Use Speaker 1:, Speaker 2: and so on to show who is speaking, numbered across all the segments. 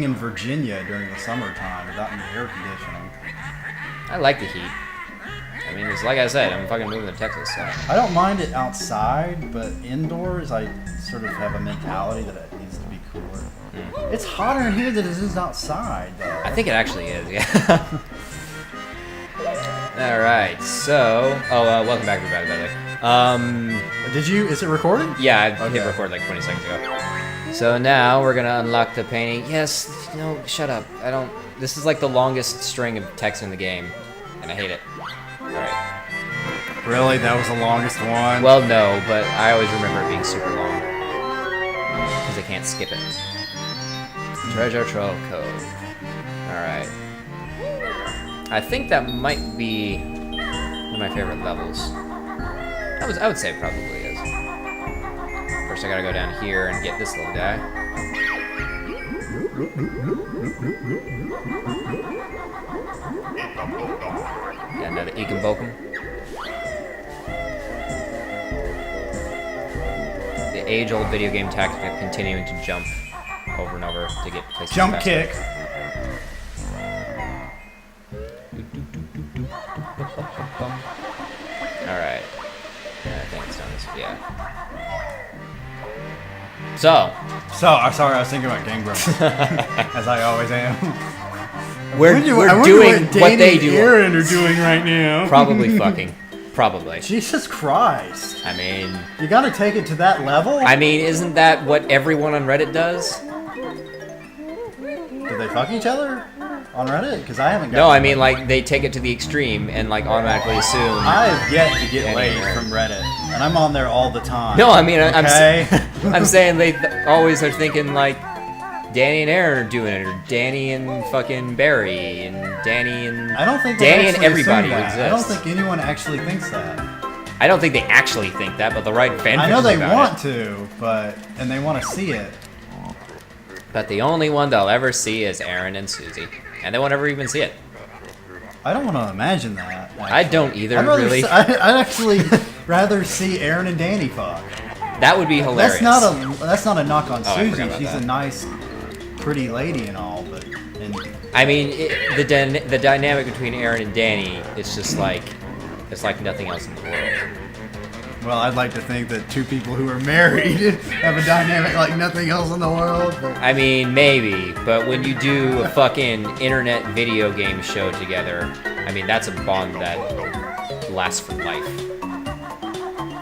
Speaker 1: in Virginia during the summertime without any air conditioning.
Speaker 2: I like the heat. I mean, it's like I said, I'm fucking moving to Texas, so.
Speaker 1: I don't mind it outside, but indoors, I sort of have a mentality that it needs to be cooler. Mm. It's hotter in here than it is outside, though.
Speaker 2: I think it actually is, yeah. Alright, so... Oh, welcome back, everybody, by the way.
Speaker 1: Did you... Is it recording?
Speaker 2: Yeah, I hit record like 20 seconds ago. So now we're gonna unlock the painting. Yes, no, shut up. I don't... This is like the longest string of text in the game, and I hate it. Alright.
Speaker 1: Really? That was the longest one?
Speaker 2: Well, no, but I always remember it being super long. Because I can't skip it. Treasure Trove Cove. Alright. I think that might be one of my favorite levels. I would say it probably is. First I gotta go down here and get this little guy. Got another Ekenboken. The age-old video game tactic of continuing to jump over and over to get places
Speaker 1: Jump
Speaker 2: faster.
Speaker 1: kick.
Speaker 2: Alright. I think it's done this. Yeah. So.
Speaker 1: I'm sorry, I was thinking about Game Grumps. As I always am.
Speaker 2: We're doing what they do.
Speaker 1: Aaron are doing right now.
Speaker 2: Probably fucking. Probably.
Speaker 1: Jesus Christ.
Speaker 2: I mean...
Speaker 1: You gotta take it to that level?
Speaker 2: I mean, isn't that what everyone on Reddit does?
Speaker 1: Do they fuck each other on Reddit? Because I haven't got...
Speaker 2: No, I mean, like, they take it to the extreme and, like, automatically assume...
Speaker 1: I've yet to get laid from Reddit. And I'm on there all the time.
Speaker 2: No, I mean,
Speaker 1: okay?
Speaker 2: I'm saying they always are thinking, like, Danny and Aaron are doing it, or Danny and fucking Barry, and Danny and...
Speaker 1: I don't think
Speaker 2: Danny and everybody who exists.
Speaker 1: I don't think anyone actually thinks that.
Speaker 2: I don't think they actually think that, but they'll write fanfiction about it.
Speaker 1: I know they want to, and they want to see it.
Speaker 2: But the only one they'll ever see is Aaron and Susie. And they won't ever even see it.
Speaker 1: I don't want to imagine that. Actually.
Speaker 2: I don't either, really.
Speaker 1: I'd actually rather see Aaron and Danny fuck.
Speaker 2: That would be hilarious.
Speaker 1: That's not a knock on Susie. She's
Speaker 2: that.
Speaker 1: A nice, pretty lady and all, but...
Speaker 2: I mean, the dynamic between Aaron and Danny, it's just like... It's like nothing else in the world.
Speaker 1: Well, I'd like to think that two people who are married have a dynamic like nothing else in the world. But...
Speaker 2: I mean, maybe, but when you do a fucking internet video game show together, I mean, that's a bond that lasts for life.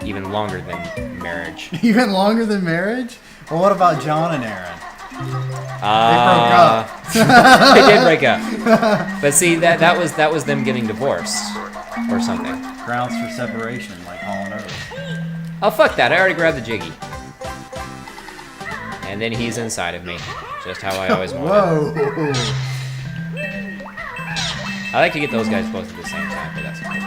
Speaker 2: Even longer than marriage.
Speaker 1: Even longer than marriage? Well, what about John and Aaron?
Speaker 2: They broke up. They did break up. But see, that was them getting divorced. Or something.
Speaker 1: Grounds for separation, like Hall & Oates.
Speaker 2: Oh, fuck that. I already grabbed the Jiggy. And then he's inside of me. Just how I always wanted.
Speaker 1: Whoa!
Speaker 2: I like to get those guys both at the same time, but that's okay.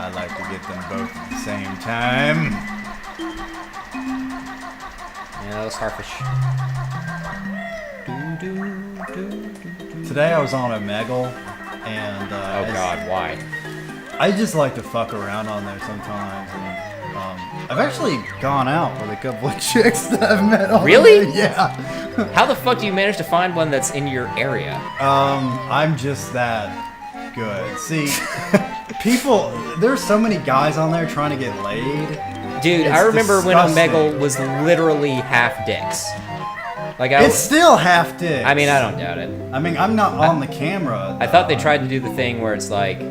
Speaker 1: I like to get them both at the same time.
Speaker 2: Yeah, those starfish.
Speaker 1: Today I was on a Omegle, and
Speaker 2: oh god, why?
Speaker 1: I just like to fuck around on there sometimes, and I've actually gone out with a couple of chicks that I've met on
Speaker 2: Really?
Speaker 1: there. Yeah.
Speaker 2: How the fuck do you manage to find one that's in your area?
Speaker 1: I'm just that good. See, there's so many guys on there trying to get laid.
Speaker 2: Dude, I remember disgusting. When Omegle was literally half dicks. Like
Speaker 1: it's still half dicks.
Speaker 2: I mean, I don't doubt it.
Speaker 1: I mean, I'm not on the camera.
Speaker 2: I thought they tried to do the thing where it's like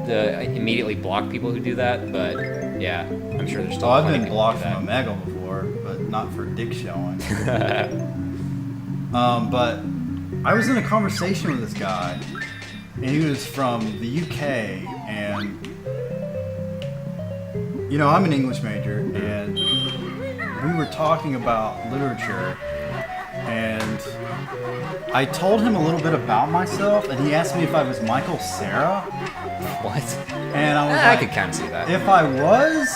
Speaker 2: immediately block people who do that, but yeah, I'm sure there's still.
Speaker 1: I've been blocked from Omegle before, but not for dick showing. But I was in a conversation with this guy, and he was from the UK, and you know, I'm an English major, and we were talking about literature, and I told him a little bit about myself, and he asked me if I was Michael Cera.
Speaker 2: What?
Speaker 1: And I was like,
Speaker 2: I could kind of see that.
Speaker 1: If I was?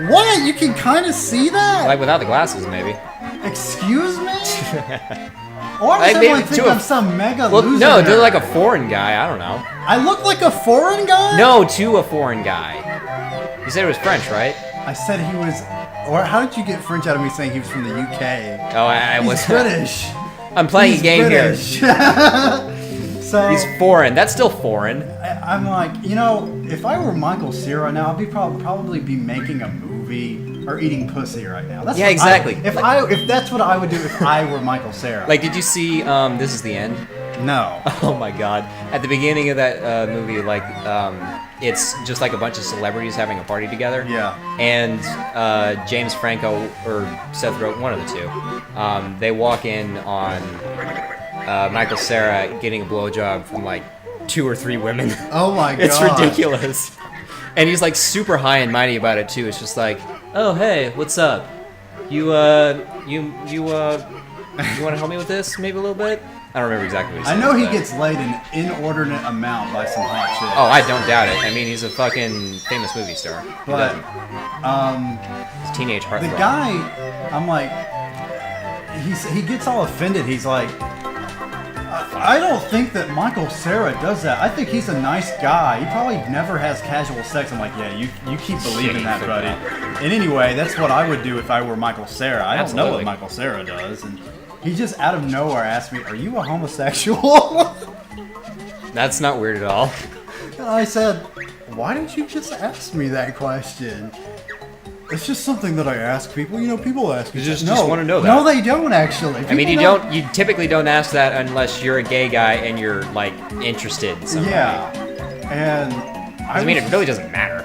Speaker 1: What? You can kind of see that?
Speaker 2: Like without the glasses, maybe.
Speaker 1: Excuse me? Or does everyone think I'm some mega loser?
Speaker 2: No, they're like a foreign guy. I don't know.
Speaker 1: I look like a foreign guy?
Speaker 2: No, to a foreign guy. You said it was French, right?
Speaker 1: I said he was... Or how did you get French out of me saying he was from the UK?
Speaker 2: Oh, I was
Speaker 1: British.
Speaker 2: I'm playing a game here.
Speaker 1: So
Speaker 2: He's foreign. That's still foreign.
Speaker 1: I'm like, you know, if I were Michael Cera right now, I'd be probably be making a movie or eating pussy right now. That's
Speaker 2: Yeah,
Speaker 1: what
Speaker 2: exactly.
Speaker 1: If that's what I would do if I were Michael Cera.
Speaker 2: Like, did you see This Is the End?
Speaker 1: No.
Speaker 2: Oh my god. At the beginning of that movie, like, it's just like a bunch of celebrities having a party together.
Speaker 1: Yeah.
Speaker 2: And James Franco, or Seth Rogen, one of the two, they walk in on Michael Cera getting a blowjob from like 2 or 3 women.
Speaker 1: Oh my god.
Speaker 2: It's ridiculous. And he's like super high and mighty about it too. It's just like, oh hey, what's up? You want to help me with this maybe a little bit? I don't remember exactly what he said.
Speaker 1: I know he
Speaker 2: but-
Speaker 1: gets laid an inordinate amount by some hot shit.
Speaker 2: Oh, I don't doubt it. I mean, he's a fucking famous movie star. Who
Speaker 1: But
Speaker 2: doesn't? He's teenage
Speaker 1: the
Speaker 2: heartthrob.
Speaker 1: guy, I'm like, he gets all offended. He's like, I don't think that Michael Cera does that. I think he's a nice guy. He probably never has casual sex. I'm like, yeah, you keep believing that, buddy. And anyway, that's what I would do if I were Michael Cera. I don't know
Speaker 2: Absolutely.
Speaker 1: what Michael Cera does. And he just out of nowhere asked me, are you a homosexual?
Speaker 2: That's not weird at all.
Speaker 1: And I said, why did you just ask me that question? It's just something that I ask people. You know, people ask me.
Speaker 2: You just
Speaker 1: no,
Speaker 2: wanna know that.
Speaker 1: No, they don't actually.
Speaker 2: I mean,
Speaker 1: People
Speaker 2: you typically don't ask that unless you're a gay guy and you're like interested in somebody.
Speaker 1: Yeah, and
Speaker 2: I mean, it really doesn't matter.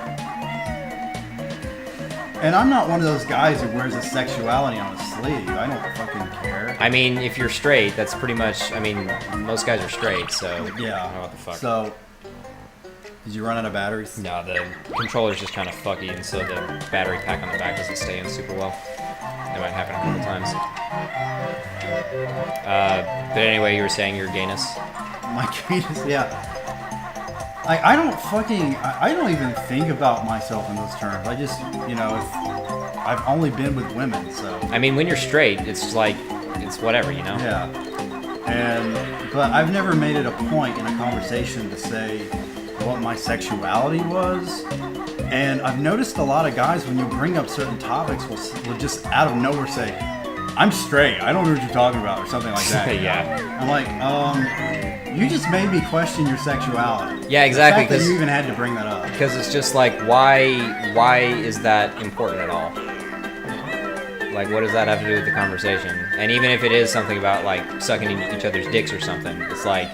Speaker 1: And I'm not one of those guys who wears his sexuality on his sleeve. I don't fucking care.
Speaker 2: I mean, if you're straight, that's pretty much. I mean, most guys are straight, so
Speaker 1: Yeah.
Speaker 2: I don't know what the fuck.
Speaker 1: So, did you run out of batteries?
Speaker 2: No, the controller's just kind of fucky, and so the battery pack on the back doesn't stay in super well. That might happen a couple times. But anyway, you were saying your gayness.
Speaker 1: My gayness, yeah. I don't even think about myself in those terms. I just, you know, I've only been with women, so.
Speaker 2: I mean, when you're straight, it's like, it's whatever, you know?
Speaker 1: Yeah. But I've never made it a point in a conversation to say what my sexuality was. And I've noticed a lot of guys, when you bring up certain topics, will just out of nowhere say, I'm straight, I don't know what you're talking about, or something like that.
Speaker 2: Yeah.
Speaker 1: I'm like, you just made me question your sexuality.
Speaker 2: Yeah, exactly,
Speaker 1: The fact that
Speaker 2: 'cause-
Speaker 1: you even had to bring that up.
Speaker 2: Because it's just like, why is that important at all? Like, what does that have to do with the conversation? And even if it is something about, like, sucking each other's dicks or something, it's like,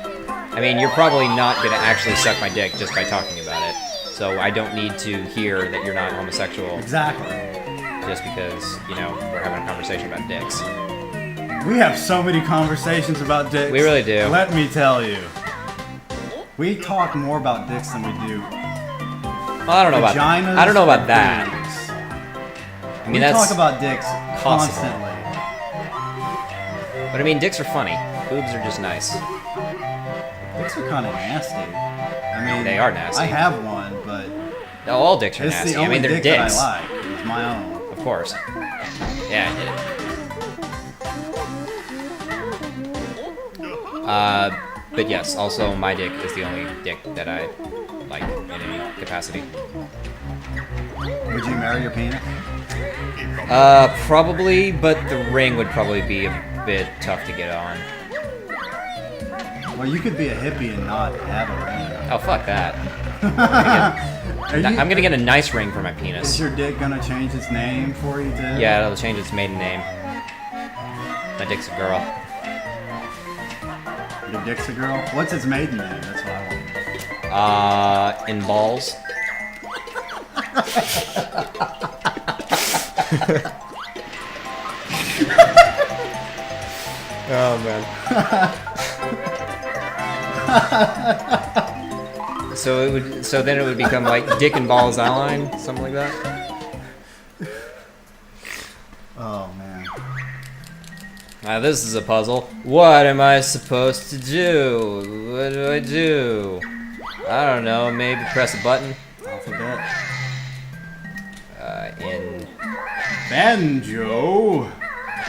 Speaker 2: I mean, you're probably not going to actually suck my dick just by talking about it. So I don't need to hear that you're not homosexual
Speaker 1: Exactly.
Speaker 2: just because, you know, we're having a conversation about dicks.
Speaker 1: We have so many conversations about dicks.
Speaker 2: We really do.
Speaker 1: Let me tell you. We talk more about dicks than we do
Speaker 2: Well, I don't know about
Speaker 1: vaginas.
Speaker 2: I don't know about
Speaker 1: or
Speaker 2: that.
Speaker 1: boobs.
Speaker 2: I mean,
Speaker 1: We
Speaker 2: that's...
Speaker 1: talk about dicks
Speaker 2: possible.
Speaker 1: constantly.
Speaker 2: But I mean, dicks are funny. Boobs are just nice.
Speaker 1: Dicks are kind of nasty. I mean,
Speaker 2: They are nasty.
Speaker 1: I have one, but
Speaker 2: No, all dicks are
Speaker 1: it's
Speaker 2: nasty.
Speaker 1: the
Speaker 2: I
Speaker 1: only
Speaker 2: mean, they're
Speaker 1: dick
Speaker 2: dicks.
Speaker 1: that I like. It's my own.
Speaker 2: Of course. Yeah, I did it. But yes, also my dick is the only dick that I like in any capacity.
Speaker 1: Would you marry your penis?
Speaker 2: Probably, but the ring would probably be a bit tough to get on.
Speaker 1: Well, you could be a hippie and not have a ring.
Speaker 2: Oh, fuck that.
Speaker 1: Are you-
Speaker 2: I'm gonna get a nice ring for my
Speaker 1: Is
Speaker 2: penis.
Speaker 1: your dick gonna change its name for you too?
Speaker 2: Yeah, it'll change its maiden name. My dick's a girl.
Speaker 1: Your dick's a girl? What's its maiden name? That's what I want.
Speaker 2: In balls. Oh man. So then it would become like Dick and Balls Outline, something like that.
Speaker 1: Oh man.
Speaker 2: Now this is a puzzle. What am I supposed to do? What do I do? I don't know. Maybe press a button.
Speaker 1: Alphabet.
Speaker 2: In
Speaker 1: Banjo.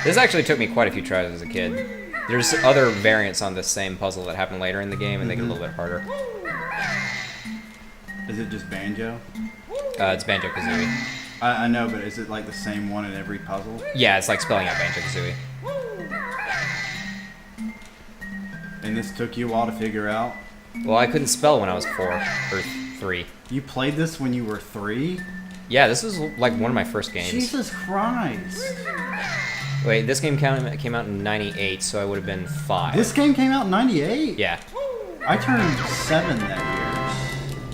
Speaker 2: this actually took me quite a few tries as a kid. There's other variants on this same puzzle that happen later in the game and they get a little bit harder.
Speaker 1: Is it just Banjo?
Speaker 2: It's Banjo-Kazooie.
Speaker 1: I know, but is it like the same one in every puzzle?
Speaker 2: Yeah, it's like spelling out Banjo-Kazooie.
Speaker 1: And this took you a while to figure out?
Speaker 2: Well, I couldn't spell when I was 4 or 3.
Speaker 1: You played this when you were 3?
Speaker 2: Yeah, this was like one of my first games.
Speaker 1: Jesus Christ.
Speaker 2: Wait, this game came out in '98, so I would have been 5.
Speaker 1: This game came out in 98?
Speaker 2: Yeah.
Speaker 1: I turned 7 that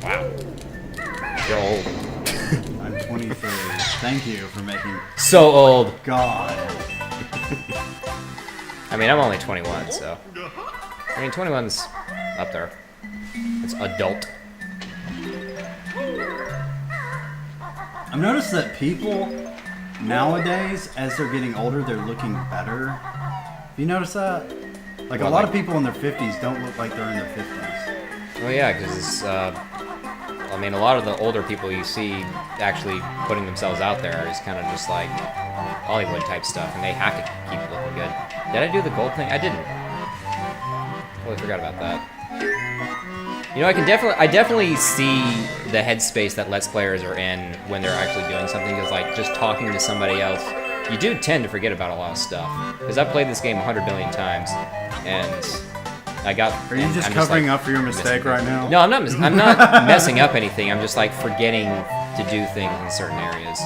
Speaker 2: Wow. You're old.
Speaker 1: year. I'm 23. Thank you for making...
Speaker 2: So old.
Speaker 1: God.
Speaker 2: I mean, I'm only 21, so... I mean, 21's up there. It's adult.
Speaker 1: I've noticed that people nowadays, as they're getting older, they're looking better. Have you noticed that? Like, a lot of people in their 50s don't look like they're in their 50s.
Speaker 2: Well, yeah, because I mean, a lot of the older people you see actually putting themselves out there is kind of just like Hollywood type stuff, and they have to keep looking good. Did I do the gold thing? I didn't. Totally forgot about that. You know, I definitely see the headspace that Let's Players are in when they're actually doing something, because like just talking to somebody else, you do tend to forget about a lot of stuff. Because I've played this game 100 billion times, and I got...
Speaker 1: Are you just covering up for your mistake right now?
Speaker 2: No, I'm not messing up anything. I'm just like forgetting to do things in certain areas.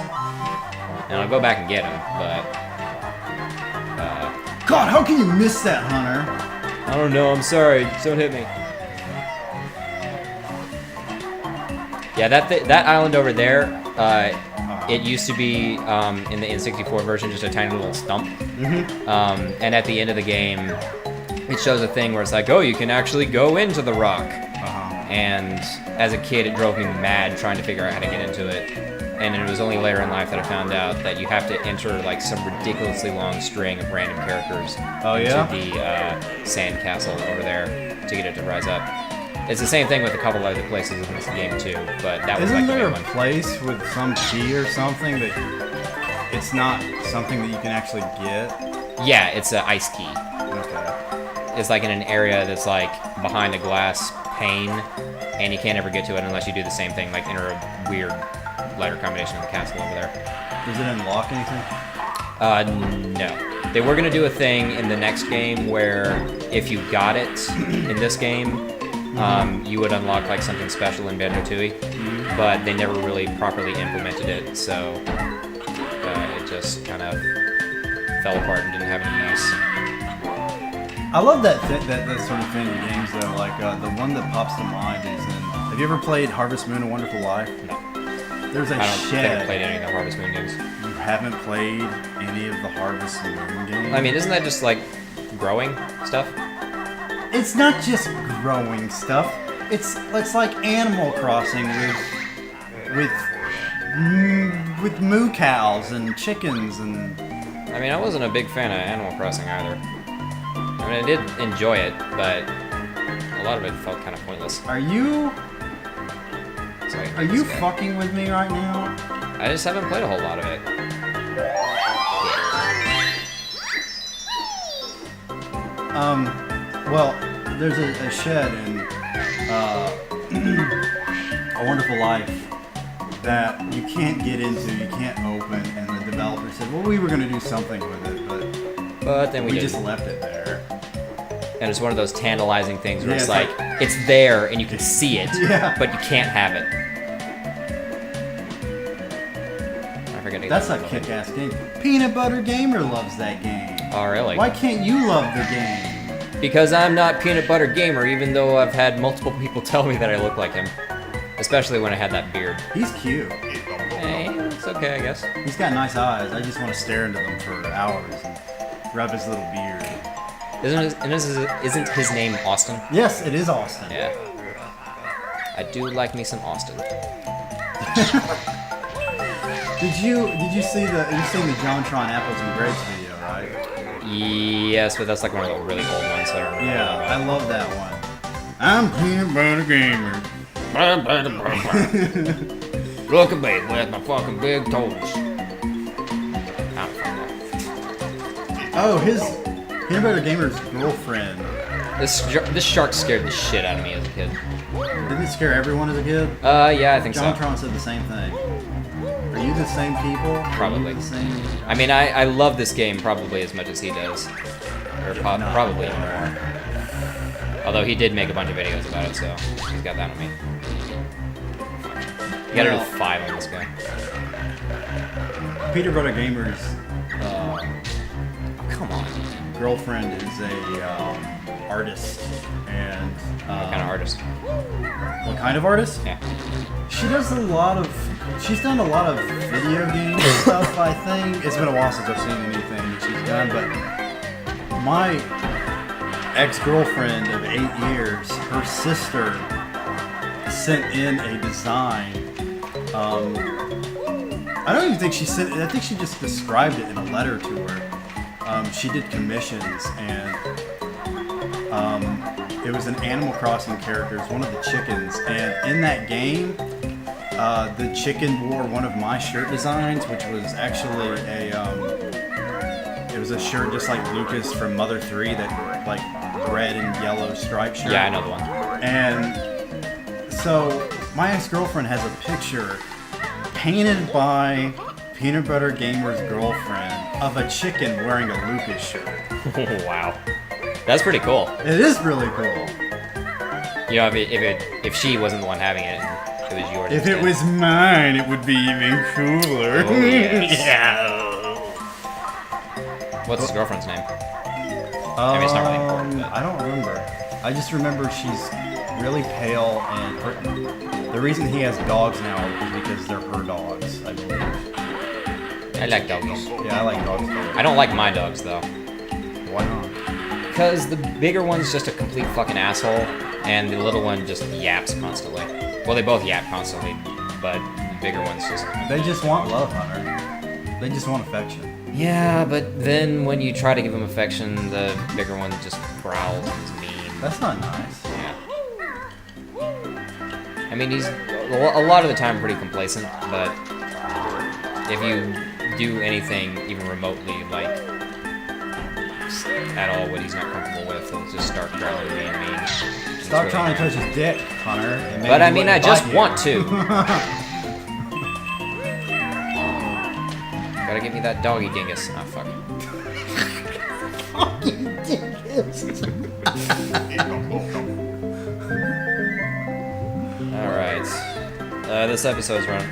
Speaker 2: And I'll go back and get them, but...
Speaker 1: God, how can you miss that, Hunter?
Speaker 2: I don't know, I'm sorry. Just don't hit me. Yeah, that island over there, it used to be, in the N64 version, just a tiny little stump. And at the end of the game, it shows a thing where it's like, oh, you can actually go into the rock. And as a kid, it drove me mad trying to figure out how to get into it. And it was only later in life that I found out that you have to enter like some ridiculously long string of random characters into the sand castle over there to get it to rise up. It's the same thing with a couple other places in this game too, but that was
Speaker 1: Isn't
Speaker 2: like the
Speaker 1: there
Speaker 2: main
Speaker 1: a
Speaker 2: one.
Speaker 1: place with some key or something that it's not something that you can actually get?
Speaker 2: Yeah, it's an ice key.
Speaker 1: Okay.
Speaker 2: It's like in an area that's like behind a glass pane, and you can't ever get to it unless you do the same thing, like enter a weird letter combination in the castle over there.
Speaker 1: Does it unlock anything?
Speaker 2: No. They were gonna do a thing in the next game where if you got it in this game, you would unlock like something special in Banjo-Kazooie, but they never really properly implemented it, so it just kind of fell apart and didn't have any use.
Speaker 1: I love that sort of thing in games though. Like the one that pops to mind is in. Have you ever played Harvest Moon: A Wonderful Life?
Speaker 2: No.
Speaker 1: There's a
Speaker 2: I don't think
Speaker 1: shed.
Speaker 2: I've played any of the Harvest Moon games.
Speaker 1: You haven't played any of the Harvest Moon games?
Speaker 2: I mean, isn't that just like growing stuff?
Speaker 1: It's not just growing stuff. It's like Animal Crossing with moo cows and chickens and.
Speaker 2: I mean, I wasn't a big fan of Animal Crossing either. I mean, I did enjoy it, but a lot of it felt kind of pointless.
Speaker 1: Are you
Speaker 2: So I hate this game.
Speaker 1: fucking with me right now?
Speaker 2: I just haven't played a whole lot of it.
Speaker 1: Well, there's a shed in A Wonderful Life that you can't get into, you can't open, and the developer said, well, we were going to do something with it,
Speaker 2: But then we
Speaker 1: we
Speaker 2: didn't.
Speaker 1: just left it there.
Speaker 2: And it's one of those tantalizing things where
Speaker 1: Yeah,
Speaker 2: it's
Speaker 1: it's
Speaker 2: like, it's there and you can see it,
Speaker 1: Yeah.
Speaker 2: but you can't have it. I forget.
Speaker 1: That's a kick-ass game. Peanut Butter Gamer loves that game.
Speaker 2: Oh, really?
Speaker 1: Why can't you love the game?
Speaker 2: Because I'm not Peanut Butter Gamer, even though I've had multiple people tell me that I look like him. Especially when I had that beard.
Speaker 1: He's cute.
Speaker 2: Hey, it's okay, I guess.
Speaker 1: He's got nice eyes. I just want to stare into them for hours and rub his little beard.
Speaker 2: Isn't his name Austin?
Speaker 1: Yes, it is Austin.
Speaker 2: Yeah. I do like me some Austin.
Speaker 1: Did you see you've seen the JonTron Apples and Grapes video, right?
Speaker 2: Yes, but that's like one of the really old ones, so I don't remember.
Speaker 1: Yeah, I love that one. I'm Peanut Butter Gamer.
Speaker 2: Look at me with my fucking big toes. I don't know.
Speaker 1: Oh, his Peanut Butter Gamer's girlfriend.
Speaker 2: This shark scared the shit out of me as a kid.
Speaker 1: Didn't it scare everyone as a kid?
Speaker 2: Yeah, I think so.
Speaker 1: JonTron said the same thing. Are you the same people?
Speaker 2: Probably.
Speaker 1: Are you the same?
Speaker 2: I mean, I love this game probably as much as he does. Or probably more. Although he did make a bunch of videos about it, so he's got that on me. You gotta do 5 on this guy.
Speaker 1: Peter Butter Gamer's
Speaker 2: Oh, come on.
Speaker 1: girlfriend is a artist, and
Speaker 2: What kind of artist?
Speaker 1: what kind of artist?
Speaker 2: Yeah.
Speaker 1: She's done a lot of video game stuff, I think. It's been a while since I've seen anything that she's done, but my ex-girlfriend of 8 years, her sister sent in a design. I don't even think she sent it, I think she just described it in a letter to her. She did commissions, and it was an Animal Crossing character, it was one of the chickens, and in that game, the chicken wore one of my shirt designs, which was actually it was a shirt just like Lucas from Mother 3, that like red and yellow striped shirt.
Speaker 2: Yeah, I know the one.
Speaker 1: And so my ex-girlfriend has a picture painted by Peanut Butter Gamer's girlfriend of a chicken wearing a Lucas shirt.
Speaker 2: Wow. That's pretty cool.
Speaker 1: It is really cool.
Speaker 2: You know, if she wasn't the one having it, and it was yours.
Speaker 1: If it
Speaker 2: instead.
Speaker 1: was mine, it would be even cooler.
Speaker 2: Oh, yes.
Speaker 1: Yeah.
Speaker 2: What's his girlfriend's name? I mean, it's not really important, but...
Speaker 1: I don't remember. I just remember she's really pale, and the reason he has dogs now is because they're her dogs, I believe.
Speaker 2: I like doggies.
Speaker 1: Yeah, I like dogs better.
Speaker 2: I don't like my dogs, though.
Speaker 1: Why not?
Speaker 2: Because the bigger one's just a complete fucking asshole, and the little one just yaps constantly. Well, they both yap constantly, but the bigger one's just...
Speaker 1: They just want love, Hunter. They just want affection.
Speaker 2: Yeah, but then when you try to give them affection, the bigger one just growls and is mean.
Speaker 1: That's not nice.
Speaker 2: Yeah. I mean, he's a lot of the time pretty complacent, but if you do anything even remotely, like, at all what he's not comfortable with, he'll just start growling and being mean.
Speaker 1: Stop trying to touch his dick, Hunter. and maybe
Speaker 2: But I
Speaker 1: he
Speaker 2: mean, I
Speaker 1: wouldn't
Speaker 2: just
Speaker 1: bite you.
Speaker 2: want to. Gotta give me that doggy dingus. Ah, fuck. Alright. This episode's running.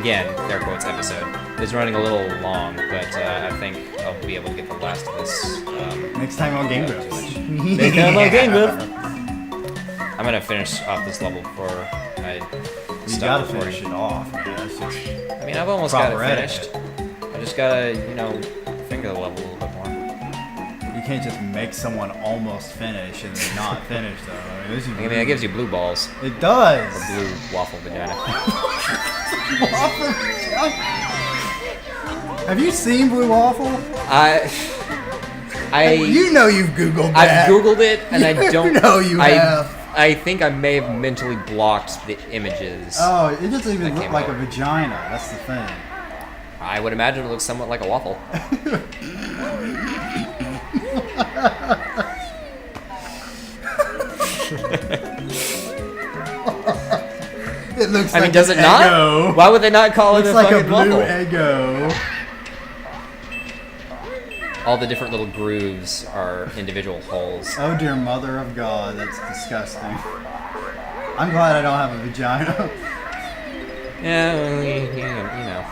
Speaker 2: Again, air quotes episode. Is running a little long, but I think I'll be able to get the last of this.
Speaker 1: Next time on Game Grumps.
Speaker 2: Next time on Game Grumps. I'm gonna finish off this level before I
Speaker 1: You
Speaker 2: stop
Speaker 1: gotta
Speaker 2: recording.
Speaker 1: finish it off, man. It's just
Speaker 2: I mean, I've almost got it
Speaker 1: proper
Speaker 2: finished. I just gotta, you know, finger the level a little bit more.
Speaker 1: you can't just make someone almost finish and then not finish though. I mean, this is
Speaker 2: I mean, it gives you blue balls.
Speaker 1: it does.
Speaker 2: Or blue waffle vagina.
Speaker 1: Have you seen Blue Waffle? You know you've Googled that.
Speaker 2: I've Googled it, and I don't
Speaker 1: know you have.
Speaker 2: I think I may have mentally blocked the images.
Speaker 1: Oh, it doesn't even
Speaker 2: That
Speaker 1: look
Speaker 2: came
Speaker 1: like
Speaker 2: up.
Speaker 1: a vagina. That's the thing.
Speaker 2: I would imagine it looks somewhat like a waffle.
Speaker 1: It looks
Speaker 2: I
Speaker 1: like
Speaker 2: mean, does
Speaker 1: an
Speaker 2: it not?
Speaker 1: Eggo.
Speaker 2: Why would they not call it
Speaker 1: Looks
Speaker 2: a
Speaker 1: like a
Speaker 2: fucking
Speaker 1: blue
Speaker 2: waffle?
Speaker 1: Eggo.
Speaker 2: All the different little grooves are individual holes.
Speaker 1: Oh dear mother of God, that's disgusting. I'm glad I don't have a vagina.
Speaker 2: Yeah, well, you know.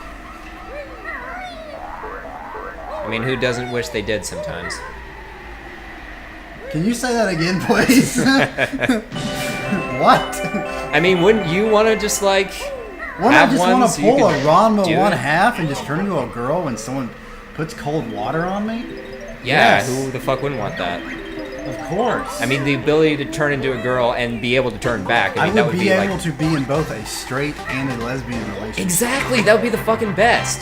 Speaker 2: I mean, who doesn't wish they did sometimes?
Speaker 1: Can you say that again, please? What?
Speaker 2: I mean, wouldn't you want to just like
Speaker 1: Wouldn't I
Speaker 2: have
Speaker 1: just
Speaker 2: one
Speaker 1: want
Speaker 2: so
Speaker 1: to
Speaker 2: you
Speaker 1: pull a
Speaker 2: could
Speaker 1: Ranma
Speaker 2: do
Speaker 1: one
Speaker 2: it?
Speaker 1: half and just turn into a girl when someone puts cold water on me?
Speaker 2: Yeah,
Speaker 1: Yes.
Speaker 2: who the fuck wouldn't want that?
Speaker 1: Of course.
Speaker 2: I mean, the ability to turn into a girl and be able to turn back. I
Speaker 1: I
Speaker 2: mean, that
Speaker 1: would
Speaker 2: would
Speaker 1: be able
Speaker 2: like
Speaker 1: to be in both a straight and a lesbian relationship.
Speaker 2: exactly. That would be the fucking best.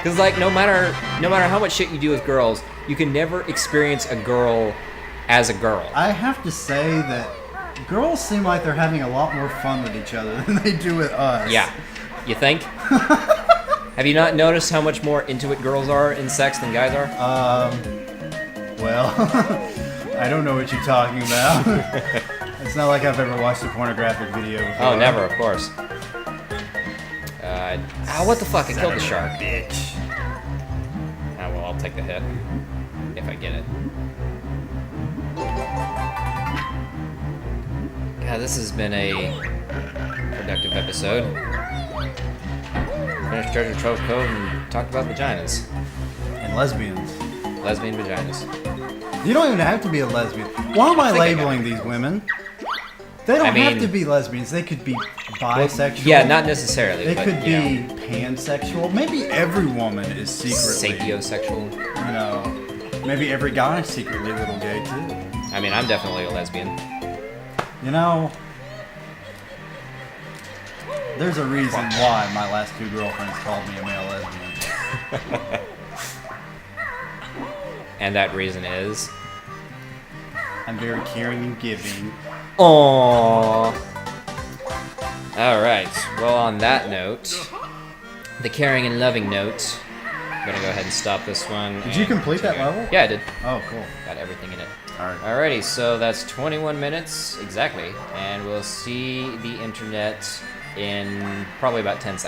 Speaker 2: Because like, no matter how much shit you do with girls, you can never experience a girl as a girl.
Speaker 1: I have to say that girls seem like they're having a lot more fun with each other than they do with us.
Speaker 2: Yeah, you think? Have you not noticed how much more into it girls are in sex than guys are?
Speaker 1: Well, I don't know what you're talking about. It's not like I've ever watched a pornographic video before.
Speaker 2: Oh, never, of course. What the fuck? I killed the shark.
Speaker 1: Bitch.
Speaker 2: Ah, well, I'll take the hit. If I get it. this has been a productive episode. Finished Treasure Trove Cove and talked about vaginas.
Speaker 1: And lesbians.
Speaker 2: Lesbian vaginas.
Speaker 1: You don't even have to be a lesbian. Why am I labeling these women? They don't have to be lesbians. They could be bisexual.
Speaker 2: Yeah, not necessarily.
Speaker 1: They
Speaker 2: but,
Speaker 1: could be pansexual. Maybe every woman is secretly
Speaker 2: sapiosexual.
Speaker 1: You know, maybe every guy is secretly a little gay too.
Speaker 2: I mean, I'm definitely a lesbian.
Speaker 1: You know, there's a reason why my last 2 girlfriends called me a male lesbian.
Speaker 2: And that reason is?
Speaker 1: I'm very caring and giving.
Speaker 2: Aww. Alright, well on that note, the caring and loving note, I'm gonna go ahead and stop this one.
Speaker 1: Did you complete that level?
Speaker 2: Yeah, I did.
Speaker 1: Oh, cool.
Speaker 2: Got everything in it.
Speaker 1: Alright.
Speaker 2: Alrighty, so that's 21 minutes exactly, and we'll see the internet in probably about 10 seconds.